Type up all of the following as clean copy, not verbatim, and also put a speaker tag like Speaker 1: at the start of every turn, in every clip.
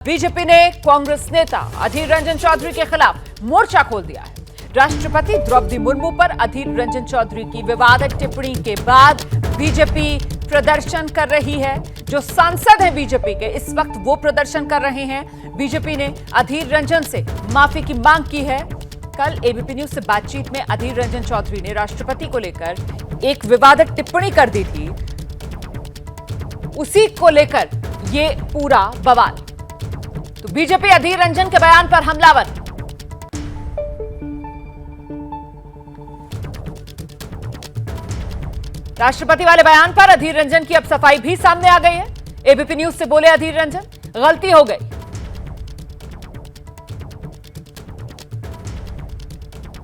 Speaker 1: BJP ने कांग्रेस नेता अधीर रंजन चौधरी के खिलाफ मोर्चा खोल दिया है। राष्ट्रपति द्रौपदी मुर्मू पर अधीर रंजन चौधरी की विवादित टिप्पणी के बाद बीजेपी प्रदर्शन कर रही है। जो सांसद हैं बीजेपी के इस वक्त वो प्रदर्शन कर रहे हैं। बीजेपी ने अधीर रंजन से माफी की मांग की है। कल एबीपी न्यूज से बातचीत में अधीर रंजन चौधरी ने राष्ट्रपति को लेकर एक विवादित टिप्पणी कर दी थी। उसी को लेकर ये पूरा बवाल। तो बीजेपी अधीर रंजन के बयान पर हमलावर। राष्ट्रपति वाले बयान पर अधीर रंजन की अब सफाई भी सामने आ गई है। एबीपी न्यूज से बोले अधीर रंजन, गलती हो गई।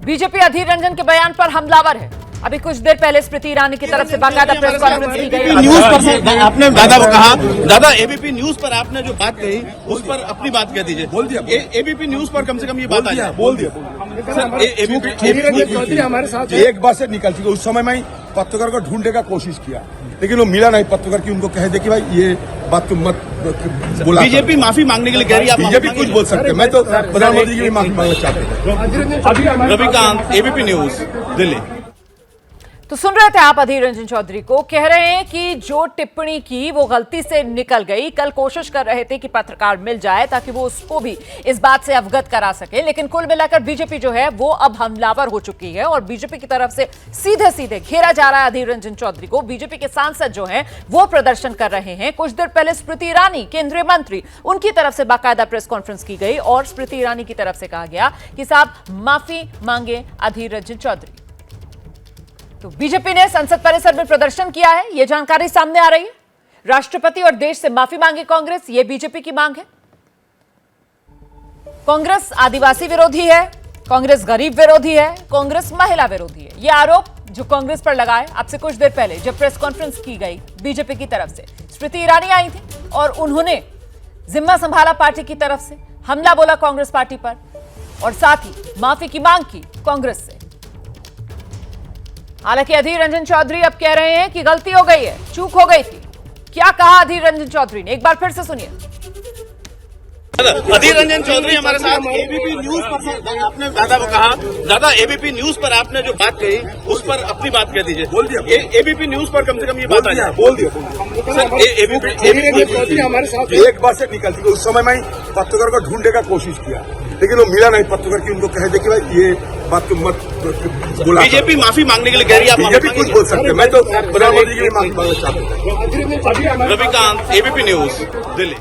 Speaker 1: बीजेपी अधीर रंजन के बयान पर हमलावर है। अभी कुछ देर पहले स्मृति ईरानी की तरफ से बाकायदा प्रेस कॉन्फ्रेंस की गई।
Speaker 2: न्यूज पर आपने दादा को कहा, दादा एबीपी न्यूज पर आपने जो बात कही उस पर अपनी बात कह दीजिए। बोल दिया। एबीपी न्यूज पर कम से कम ये बात आई। बोल दिया।
Speaker 3: एबीपी हमारे साथ एक बार से निकल चुकी। उस समय मैं पत्रकार को ढूंढने का कोशिश किया, लेकिन वो मिला नहीं पत्रकार की। उनको कह दे कि भाई ये बात तुम मत बोला।
Speaker 2: बीजेपी माफी मांगने के लिए कह रही है।
Speaker 3: बीजेपी कुछ बोल सकते हैं। मैं तो प्रधानमंत्री की भी माफी मांगना चाहता हूँ।
Speaker 2: Ravikant, ABP news, Delhi.
Speaker 1: तो सुन रहे थे आप अधीर रंजन चौधरी को। कह रहे हैं कि जो टिप्पणी की वो गलती से निकल गई। कल कोशिश कर रहे थे कि पत्रकार मिल जाए ताकि वो उसको भी इस बात से अवगत करा सके, लेकिन कुल मिलाकर बीजेपी जो है वो अब हमलावर हो चुकी है और बीजेपी की तरफ से सीधे सीधे घेरा जा रहा है अधीर रंजन चौधरी को। बीजेपी के सांसद जो हैं वो प्रदर्शन कर रहे हैं। कुछ देर पहले स्मृति ईरानी, केंद्रीय मंत्री, उनकी तरफ से बाकायदा प्रेस कॉन्फ्रेंस की गई और स्मृति ईरानी की तरफ से कहा गया कि साहब माफी मांगे अधीर रंजन चौधरी। तो बीजेपी ने संसद परिसर में प्रदर्शन किया है, यह जानकारी सामने आ रही है। राष्ट्रपति और देश से माफी मांगे कांग्रेस, यह बीजेपी की मांग है। कांग्रेस आदिवासी विरोधी है, कांग्रेस गरीब विरोधी है, कांग्रेस महिला विरोधी है। यह आरोप जो कांग्रेस पर लगाए अब से कुछ देर पहले जब प्रेस कॉन्फ्रेंस की गई बीजेपी की तरफ से, स्मृति ईरानी आई थी और उन्होंने जिम्मा संभाला पार्टी की तरफ से, हमला बोला कांग्रेस पार्टी पर और साथ ही माफी की मांग की कांग्रेस से। हालांकि अधीर रंजन चौधरी अब कह रहे हैं कि गलती हो गई है, चूक हो गई थी। क्या कहा अधीर रंजन चौधरी ने, एक बार फिर से सुनिए।
Speaker 2: अधीर रंजन चौधरी हमारे साथ एबीपी न्यूज पर। आपने दादा को कहा, दादा एबीपी न्यूज पर आपने जो बात कही उस पर अपनी बात कह दीजिए। बोल दिया। एबीपी न्यूज पर कम से कम ये बात आई।
Speaker 3: बोल दिया। एबीपी हमारे साथ एक बार से निकल चुकी। उस समय मैं पत्रकार को ढूंढने का कोशिश किया, लेकिन वो मिला नहीं पत्रकार की। उनको कह दे कि भाई ये बात तुम मत बोला।
Speaker 2: बीजेपी माफी मांगने के लिए कह रही है।
Speaker 3: बीजेपी कुछ बोल सकते हैं। मैं तो प्रधानमंत्री की भी माफी मांगना चाहता हूँ।
Speaker 2: Ravikant, ABP news, Delhi.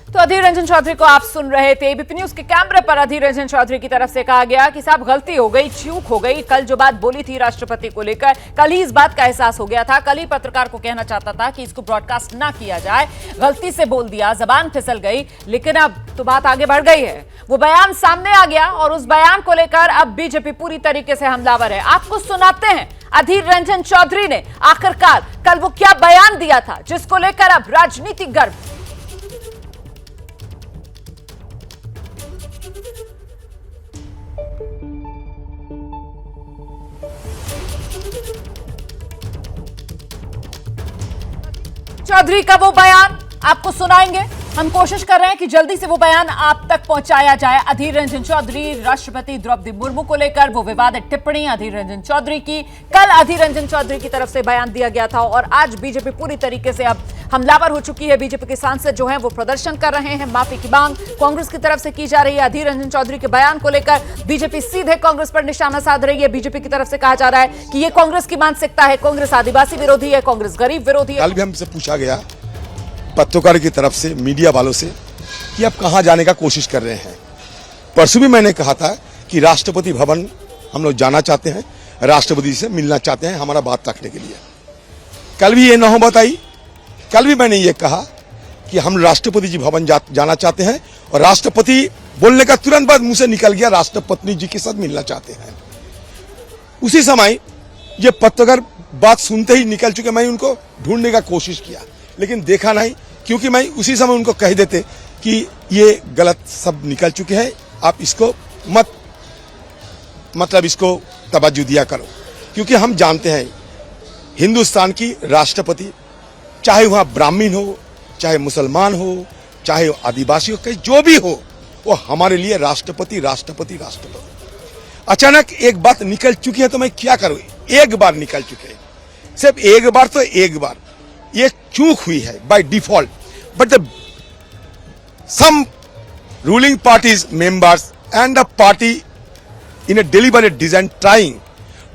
Speaker 1: तो अधीर रंजन चौधरी को आप सुन रहे थे। एबीपी न्यूज के कैमरे पर अधीर रंजन चौधरी की तरफ से कहा गया कि साहब गलती हो गई, चूक हो गई। कल जो बात बोली थी राष्ट्रपति को लेकर, कल ही इस बात का एहसास हो गया था। कल ही पत्रकार को कहना चाहता था कि इसको ब्रॉडकास्ट ना किया जाए, गलती से बोल दिया, जबान फिसल गई, लेकिन अब तो बात आगे बढ़ गई है। वो बयान सामने आ गया और उस बयान को लेकर अब बीजेपी पूरी तरीके से हमलावर है। आपको सुनाते हैं अधीर रंजन चौधरी ने आखिरकार कल वो क्या बयान दिया था जिसको लेकर अब राजनीतिक गर्व। चौधरी का वो बयान आपको सुनाएंगे। हम कोशिश कर रहे हैं कि जल्दी से वो बयान आप तक पहुंचाया जाए। अधीर रंजन चौधरी, राष्ट्रपति द्रौपदी मुर्मू को लेकर वो विवादित टिप्पणी अधीर रंजन चौधरी की। कल अधीर रंजन चौधरी की तरफ से बयान दिया गया था और आज बीजेपी पूरी तरीके से अब हमलावर हो चुकी है। बीजेपी के सांसद जो हैं वो प्रदर्शन कर रहे हैं। माफी की मांग कांग्रेस की तरफ से की जा रही है। अधीर रंजन चौधरी के बयान को लेकर बीजेपी सीधे कांग्रेस पर निशाना साध रही है। बीजेपी की तरफ से कहा जा रहा है कि ये कांग्रेस की मानसिकता है, कांग्रेस आदिवासी विरोधी है, कांग्रेस गरीब विरोधी है।
Speaker 3: कल भी हमसे पूछा गया पत्रकार की तरफ से, मीडिया वालों से, कि आप कहां जाने का कोशिश कर रहे हैं। परसों भी मैंने कहा था कि राष्ट्रपति भवन हम लोग जाना चाहते हैं, राष्ट्रपति से मिलना चाहते हैं हमारा बात रखने के लिए। कल भी ये नौबत आई। कल भी मैंने ये कहा कि हम राष्ट्रपति जी भवन जाना चाहते हैं और राष्ट्रपति बोलने का तुरंत बाद मुंह से निकल गया राष्ट्रपति जी के साथ मिलना चाहते हैं। उसी समय ये पत्रकार बात सुनते ही निकल चुके। मैं उनको ढूंढने का कोशिश किया, लेकिन देखा नहीं, क्योंकि मैं उसी समय उनको कह देते कि ये गलत सब निकल चुके हैं, आप इसको मतलब इसको तवज्जो दिया करो। क्योंकि हम जानते हैं हिंदुस्तान की राष्ट्रपति, चाहे वहां ब्राह्मण हो, चाहे मुसलमान हो, चाहे वो आदिवासी हो, कहीं जो भी हो, वो हमारे लिए राष्ट्रपति राष्ट्रपति राष्ट्रपति। अचानक एक बात निकल चुकी है तो मैं क्या करूं? एक बार निकल चुके हैं, सिर्फ एक बार, तो एक बार ये चूक हुई है by default, but the some ruling parties members and the party in a deliberate design trying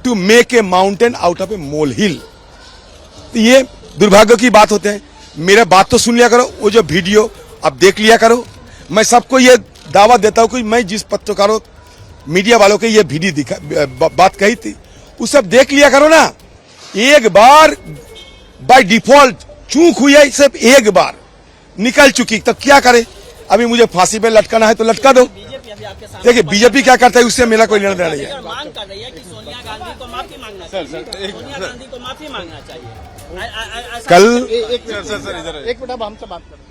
Speaker 3: to make a mountain out of a molehill। तो ये दुर्भाग्य की बात होते हैं। मेरा बात तो सुन लिया करो, वो जो वीडियो आप देख लिया करो। मैं सबको ये दावा देता हूं कि मैं जिस पत्रकारों मीडिया वालों के ये वीडियो बात कही थी, वो सब देख लिया करो ना। एक बार बाय डिफॉल्ट चूक हुई है, सिर्फ एक बार निकल चुकी, तो क्या करे? अभी मुझे फांसी पे लटकाना है तो लटका दो। देखिए बीजेपी क्या करता है उससे मेरा कोई निर्णय नहीं है।
Speaker 4: मांग कर रही है कि सोनिया गांधी को माफी मांगना चाहिए। सोनिया गांधी को माफी मांगना चाहिए।
Speaker 3: कल
Speaker 2: एक मिनट हमसे बात करें।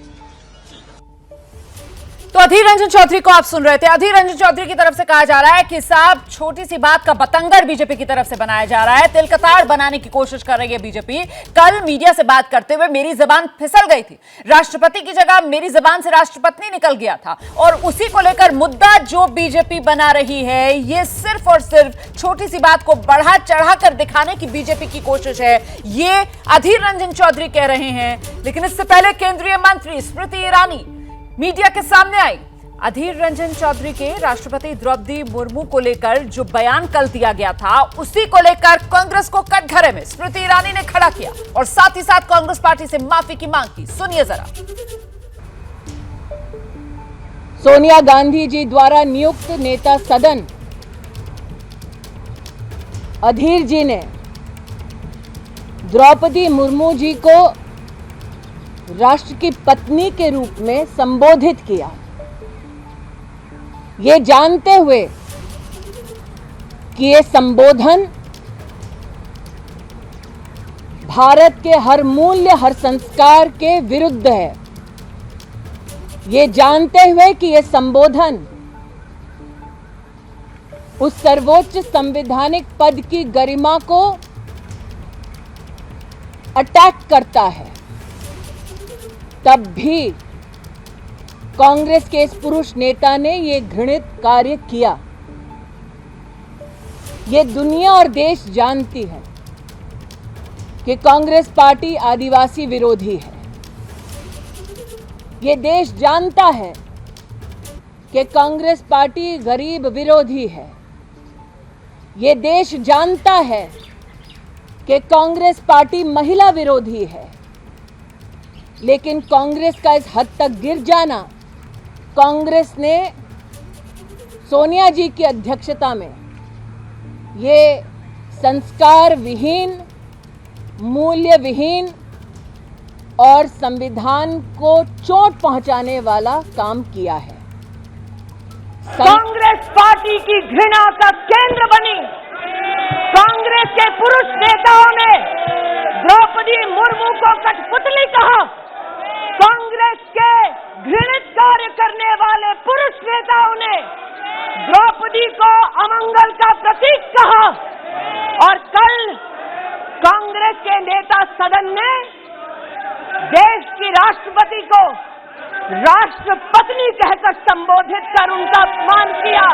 Speaker 1: तो अधीर रंजन चौधरी को आप सुन रहे थे। अधीर रंजन चौधरी की तरफ से कहा जा रहा है कि साहब छोटी सी बात का बतंगर बीजेपी की तरफ से बनाया जा रहा है, तिलकताड़ बनाने की कोशिश कर रही है बीजेपी। कल मीडिया से बात करते हुए मेरी जबान फिसल गई थी, राष्ट्रपति की जगह मेरी जबान से राष्ट्रपत्नी निकल गया था, और उसी को लेकर मुद्दा जो बीजेपी बना रही है, ये सिर्फ और सिर्फ छोटी सी बात को बढ़ा चढ़ा कर दिखाने की बीजेपी की कोशिश है, ये अधीर रंजन चौधरी कह रहे हैं। लेकिन इससे पहले केंद्रीय मंत्री स्मृति ईरानी मीडिया के सामने आई। अधीर रंजन चौधरी के राष्ट्रपति द्रौपदी मुर्मू को लेकर जो बयान कल दिया गया था, उसी को लेकर कांग्रेस को कटघरे में स्मृति ईरानी ने खड़ा किया और साथ ही साथ कांग्रेस पार्टी से माफी की मांग की। सुनिए जरा।
Speaker 5: सोनिया गांधी जी द्वारा नियुक्त नेता सदन अधीर जी ने द्रौपदी मुर्मू जी को राष्ट्र की पत्नी के रूप में संबोधित किया, ये जानते हुए कि ये संबोधन भारत के हर मूल्य हर संस्कार के विरुद्ध है, ये जानते हुए कि ये संबोधन उस सर्वोच्च संवैधानिक पद की गरिमा को अटैक करता है, तब भी कांग्रेस के इस पुरुष नेता ने ये घृणित कार्य किया। ये दुनिया और देश जानती है कि कांग्रेस पार्टी आदिवासी विरोधी है। ये देश जानता है कि कांग्रेस पार्टी गरीब विरोधी है। ये देश जानता है कि कांग्रेस पार्टी महिला विरोधी है। लेकिन कांग्रेस का इस हद तक गिर जाना, कांग्रेस ने सोनिया जी की अध्यक्षता में ये संस्कार विहीन, मूल्य विहीन और संविधान को चोट पहुंचाने वाला काम किया है।
Speaker 6: कांग्रेस पार्टी की घृणा का केंद्र बनी कांग्रेस के पुरुष नेताओं ने द्रौपदी मुर्मू को कठपुतली कहा। कांग्रेस के घृणित कार्य करने वाले पुरुष नेताओं ने द्रौपदी को अमंगल का प्रतीक कहा, और कल कांग्रेस के नेता सदन ने देश की राष्ट्रपति को राष्ट्रपत्नी कहकर संबोधित कर उनका अपमान किया।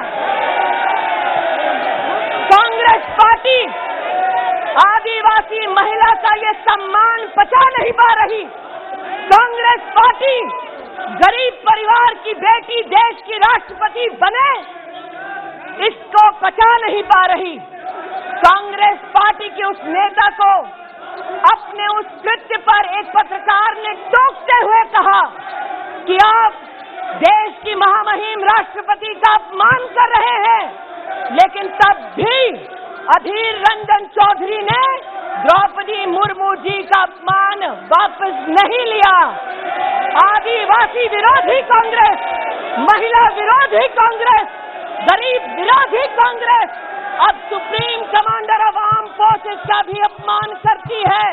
Speaker 6: कांग्रेस पार्टी आदिवासी महिला का ये सम्मान पचा नहीं पा रही। कांग्रेस पार्टी गरीब परिवार की बेटी देश की राष्ट्रपति बने, इसको पचा नहीं पा रही। कांग्रेस पार्टी के उस नेता को अपने उस कृत्य पर एक पत्रकार ने टोकते हुए कहा कि आप देश की महामहिम राष्ट्रपति का अपमान कर रहे हैं, लेकिन तब भी अधीर रंजन चौधरी ने द्रौपदी मुर्मू जी का अपमान वापस नहीं लिया। आदिवासी विरोधी कांग्रेस, महिला विरोधी कांग्रेस, गरीब विरोधी कांग्रेस अब supreme commander of arm forces का भी अपमान करती है।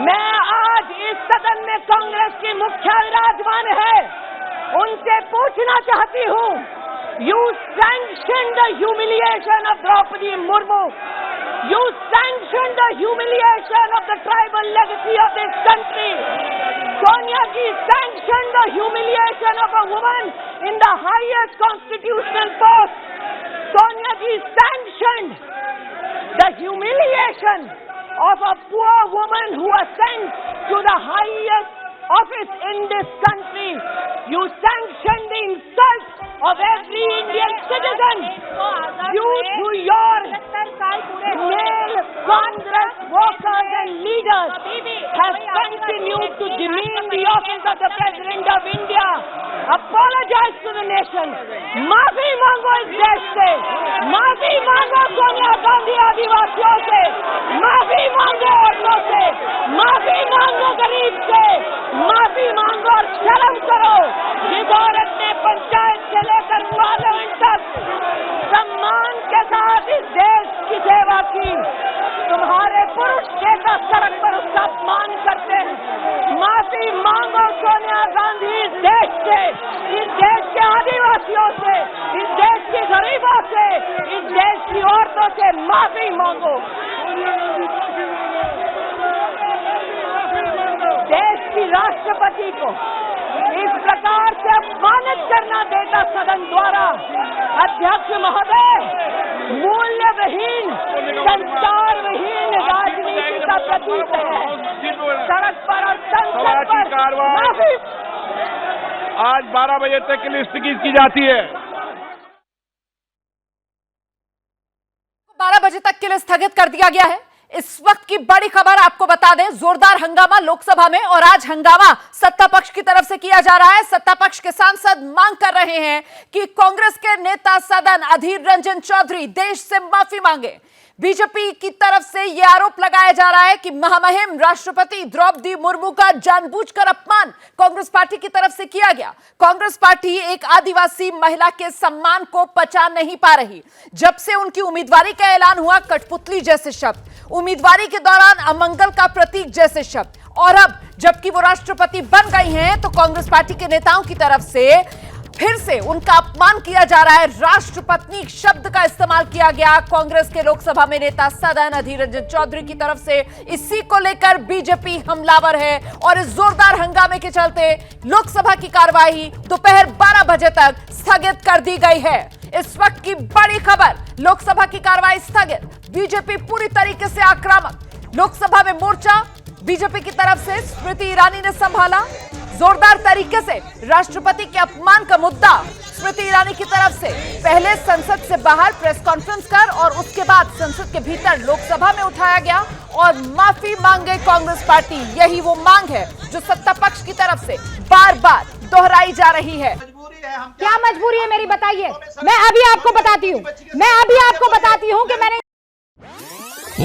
Speaker 6: मैं आज इस सदन में कांग्रेस की मुखिया विराजमान है, उनसे पूछना चाहती हूँ, You sanctioned the humiliation of Draupadi Murmu. You sanctioned the humiliation of the tribal legacy of this country. Sonia ji sanctioned sanctioned the humiliation of a woman in the highest constitutional post. Sonia ji sanctioned the humiliation of a poor woman who was sent to the highest office in this country. You sanctioned the insult of every Indian citizen. You, through your male Congress workers and leaders, have continued to demean the office of the President of India. Apologize to the nation. माफी मांगो इस देश से. माफी मांगो सोनिया गांधी आदिवासियों से. माफी मांगो औरतों से. माफी मांगो गरीब से. माफी मांगो और शर्म करो. जिस औरत ने पंचायत से लेकर पार्लियामेंट तक सम्मान के साथ इस देश की सेवा की, तुम्हारे पुरुष नेता सड़क पर उसका अपमान करते हैं. माफी मांगो सोनिया गांधी इस देश से, इस देश के आदिवासियों से, इस देश के गरीबों से, इस देश की औरतों से माफी मांगो. देश की राष्ट्रपति को इस प्रकार से अपमानित करना देता सदन द्वारा, अध्यक्ष महोदय, मूल्यविहीन, संस्कारविहीन राजनीति का प्रतीक है. सड़क पर और संसद पर माफी.
Speaker 7: आज 12 बजे तक के लिए स्थगित की जाती है.
Speaker 1: 12 बजे तक के लिए स्थगित कर दिया गया है. इस वक्त की बड़ी खबर आपको बता दें, जोरदार हंगामा लोकसभा में, और आज हंगामा सत्ता पक्ष की तरफ से किया जा रहा है. सत्ता पक्ष के सांसद मांग कर रहे हैं कि कांग्रेस के नेता सदन अधीर रंजन चौधरी देश से माफी मांगे. बीजेपी की तरफ से यह आरोप लगाया जा रहा है कि महामहिम राष्ट्रपति द्रौपदी मुर्मू का जानबूझकर अपमान कांग्रेस पार्टी की तरफ से किया गया. कांग्रेस पार्टी एक आदिवासी महिला के सम्मान को पचा नहीं पा रही. जब से उनकी उम्मीदवारी का ऐलान हुआ, कठपुतली जैसे शब्द, उम्मीदवारी के दौरान अमंगल का प्रतीक जैसे शब्द, और अब जबकि वो राष्ट्रपति बन गई हैं तो कांग्रेस पार्टी के नेताओं की तरफ से फिर से उनका अपमान किया जा रहा है. राष्ट्रपत्नी शब्द का इस्तेमाल किया गया कांग्रेस के लोकसभा में नेता सदन अधीर रंजन चौधरी की तरफ से. इसी को लेकर बीजेपी हमलावर है और इस जोरदार हंगामे के चलते लोकसभा की कार्यवाही दोपहर 12 बजे तक स्थगित कर दी गई है. इस वक्त की बड़ी खबर, लोकसभा की कार्यवाही स्थगित. बीजेपी पूरी तरीके से आक्रामक. लोकसभा में मोर्चा बीजेपी की तरफ से स्मृति ईरानी ने संभाला. जोरदार तरीके से राष्ट्रपति के अपमान का मुद्दा स्मृति ईरानी की तरफ से पहले संसद से बाहर प्रेस कॉन्फ्रेंस कर और उसके बाद संसद के भीतर लोकसभा में उठाया गया और माफी मांगे कांग्रेस पार्टी. यही वो मांग है जो सत्ता पक्ष की तरफ से बार बार दोहराई जा रही है.
Speaker 8: क्या मजबूरी है मेरी, बताइए. मैं अभी आपको बताती हूँ कि मैंने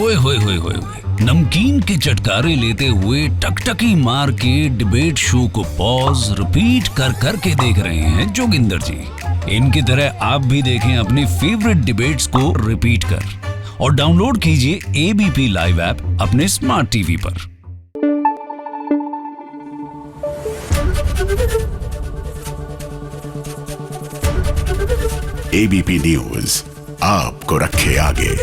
Speaker 9: ओए होए होए होए नमकीन के चटकारे लेते हुए टकटकी मार के डिबेट शो को पॉज रिपीट कर करके देख रहे हैं जोगिंदर जी. इनकी तरह आप भी देखें अपनी फेवरेट डिबेट्स को रिपीट कर और डाउनलोड कीजिए एबीपी लाइव ऐप अपने स्मार्ट टीवी पर.
Speaker 10: एबीपी न्यूज आपको रखे आगे.